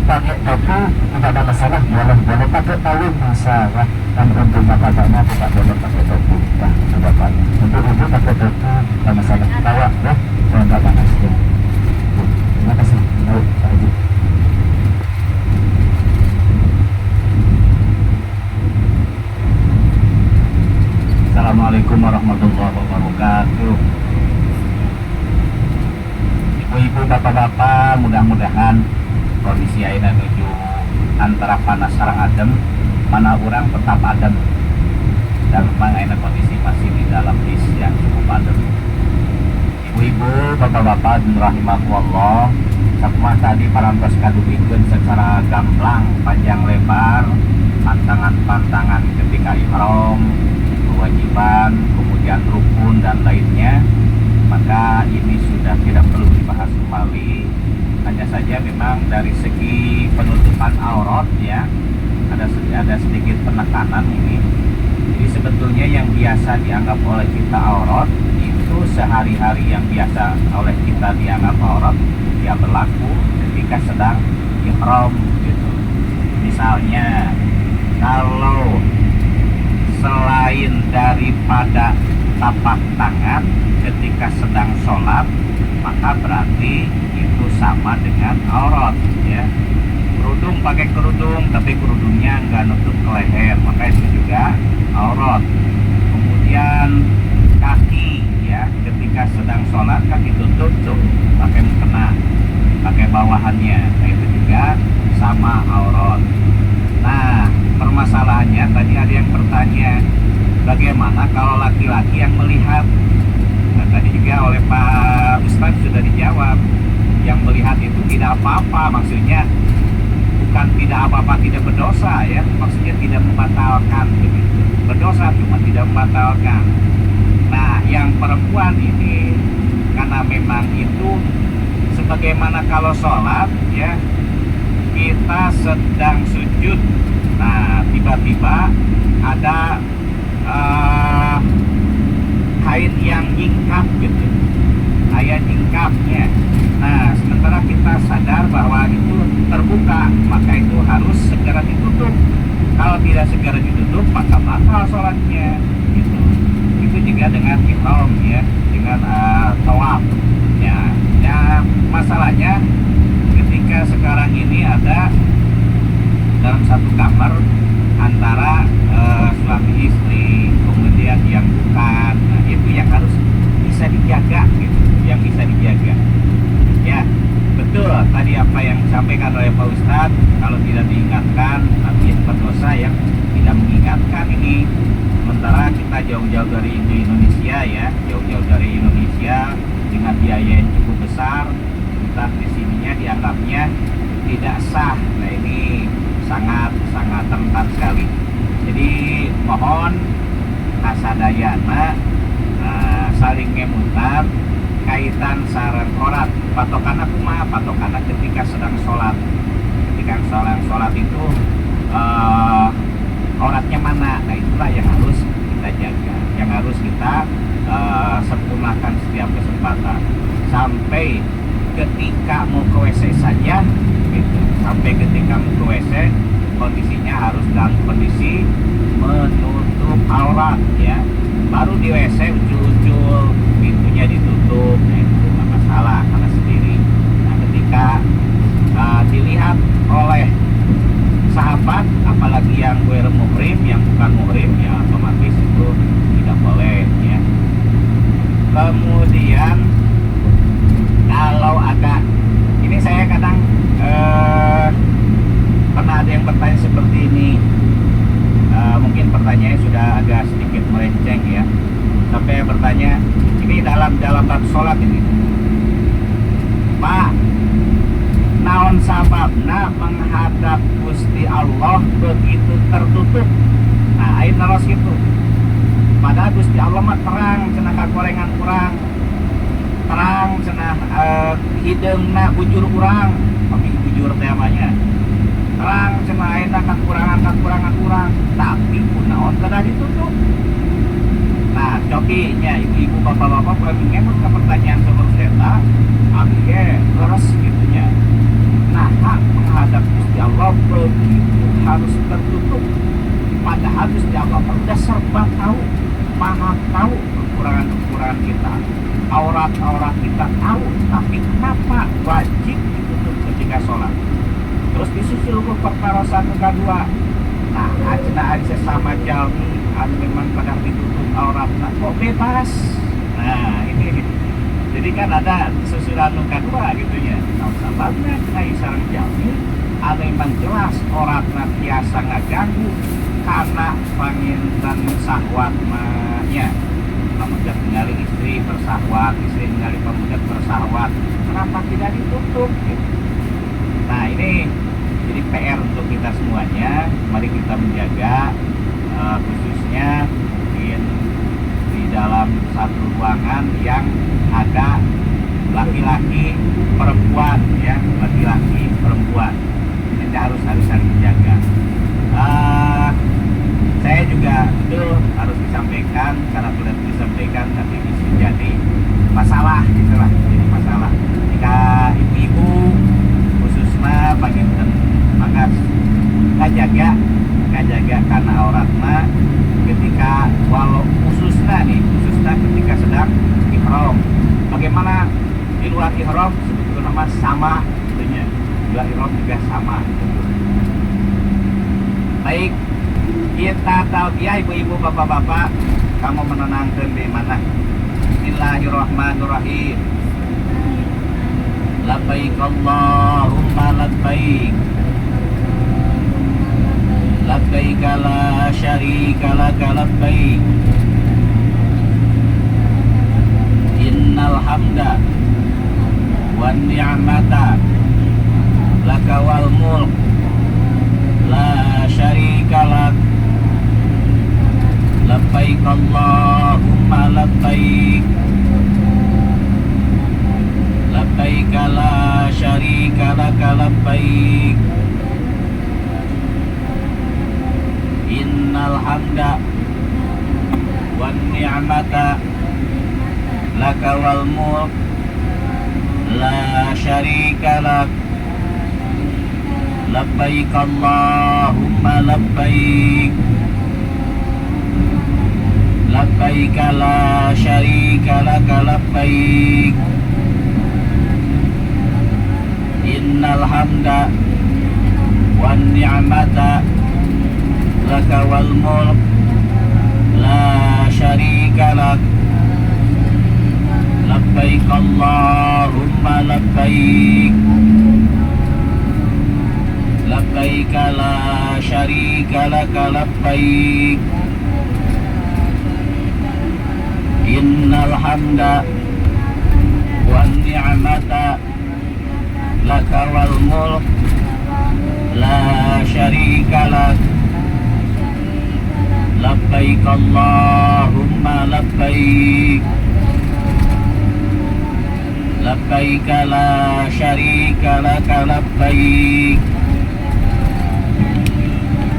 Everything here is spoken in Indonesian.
pakai topi tidak ada masalah, boleh pakai payung masalah. Dan untuk bapaknya tidak boleh pakai topi. Nah, untuk bapaknya, untuk ibu pakai topi tidak masalah. Bawa ya, nggak panas ya. Terima kasih. Baik, Pak Haji. Assalamualaikum warahmatullahi wabarakatuh. Ibu-ibu, bapak-bapak, mudah-mudahan kondisi ayeuna menuju antara panas sareng adem, mana orang tetap adem. Dan memang ayeuna kondisi masih di dalam bis yang cukup adem. Ibu-ibu, bapak-bapak, rahimakumullah, sakmah tadi parantos kadupikeun secara gamblang, panjang lebar, pantangan-pantangan ketika ihram, kewajiban, kemudian rukun dan lainnya, maka ini sudah tidak perlu dibahas kembali. Hanya saja memang dari segi penutupan aurat ya, ada sedikit penekanan ini. Jadi sebetulnya yang biasa dianggap oleh kita aurat itu sehari-hari yang biasa oleh kita dianggap aurat ya berlaku ketika sedang ihram gitu. Misalnya kalau selain daripada tapak tangan ketika sedang sholat, maka berarti itu sama dengan aurat ya. Kerudung pakai kerudung tapi kerudungnya nggak nutup ke leher, maka itu juga aurat. Kemudian kaki ya, ketika sedang sholat kaki tutup tuh pakai mukena, pakai bawahannya, nah itu juga sama aurat. Nah, permasalahannya tadi ada yang bertanya, bagaimana kalau laki-laki yang melihat? Nah, tadi juga oleh Pak Ustadz sudah dijawab, yang melihat itu tidak apa-apa, maksudnya bukan tidak apa-apa, tidak berdosa ya, maksudnya tidak membatalkan begitu. Berdosa cuma tidak membatalkan. Nah, yang perempuan ini karena memang itu sebagaimana kalau sholat ya, kita sedang sujud, nah tiba-tiba ada kain yang nyingkap gitu, kain nyingkapnya. Nah, sementara kita sadar bahwa itu terbuka, maka itu harus segera ditutup. Kalau tidak segera ditutup, maka batal sholatnya gitu. Itu juga dengan ihram ya, dengan tawaf ya. Ya, masalahnya ketika sekarang ini ada dalam satu kamar antara suami istri, kemudian yang bukan, nah itu yang harus bisa dijaga gitu, yang bisa dijaga ya. Betul tadi apa yang disampaikan oleh Pak Ustadz, kalau tidak diingatkan nanti berdosa yang tidak mengingatkan ini. Sementara kita jauh-jauh dari Indonesia ya, jauh-jauh dari Indonesia dengan biaya yang cukup besar, kita di sininya dianggapnya tidak sah. Nah ini sangat rentan sekali. Jadi mohon kasadayana saling ngemutar kaitan sareng aurat. Patokanna kumaha? Patokanna ketika sedang sholat. Ketika sedang sholat itu auratnya mana? Nah itulah yang harus kita jaga, yang harus kita sempurnakan setiap kesempatan. Sampai ketika mau ke WC saja gitu. Sampai ketika mau ke WC kondisinya harus dalam kondisi menutup aurat ya. Baru di WC ucul-ucul pintunya ditutup, nah itu nggak masalah karena sendiri. Nah ketika dilihat oleh sahabat, apalagi yang muhrim, yang bukan muhrim ya otomatis itu tidak boleh ya. Kemudian kalau ada, ini saya kadang pernah ada yang bertanya seperti ini, mungkin pertanyaannya sudah agak sedikit melenceng ya, sampai bertanya ini dalam bab sholat ini, Pak, naon sababna menghadap Gusti Allah begitu tertutup? Nah air naros gitu, padahal Gusti Allah mah terang, cenah kagorengan kurang terang, cenah hidungna bujur kurang, tapi bujur temanya terang, cenah ayeuna kakurangan kurang, tapi kunaon kada ditutup. Nah cokinya ibu-ibu bapak-bapak kurang ngemut ke pertanyaan seperti eta, abi ge leres gitunya. Nah hak menghadap aurat kita tahu, tapi kenapa wajib ditutup ketika sholat? Terus disusul ke perkara satu kedua. Nah, ajeuna ari sesama jalmi anu memang pada ditutup aurat kok bebas. Nah, ini jadi kan ada susulan nu kedua gitu ya. Nah, sababna kai sareng jalmi anu memang jelas auratna biasa ngaganggu karena panginten syahwat mah nya. Pemuda ningali istri bersahwat, istri ningali pemuda bersahwat, kenapa tidak ditutup gitu. Nah, ini jadi PR untuk kita semuanya. Mari kita menjaga khususnya di dalam satu ruangan yang ada laki-laki perempuan ya, laki-laki perempuan. Ini harus saling menjaga. Saya juga itu harus disampaikan, karena sudah disampaikan tapi bisa jadi masalah gitulah, jadi masalah. Jika ibu-ibu khususnya panginten maka ngajaga karena auratna ketika walau khususnya ketika sedang ihram. Bagaimana di luar ihram sebetulnya mas sama tentunya. Di luar ihram juga sama. Baik, kita taubiah ibu-ibu bapak-bapak, kamu menenangkan di mana? Bismillahirrahmanirrahim. Labbaik Allahumma labbaik. Labbaik la syarika laka labbaik. Innal hamda wan ni'mata laka wal mulk la syarika lak. Labbaik Allahumma labbaik. Labbaik la syarika laka labbaik. Innal hamda wan ni'mata laka wal mulk la syarika lak. Labbaik Allahumma labbaik. Labbaik la syarika laka labbaik. Innal hamda wan ni'mata laka wal mulk la syarika lak. Labbaik Allahumma labbaik. Labbaik la syarika laka labbaik. Innal hamda wan ni'mata laka wal mulk la syarika lak. Labbaik Allahumma labbaik. Labbaik la syarika laka labbaik.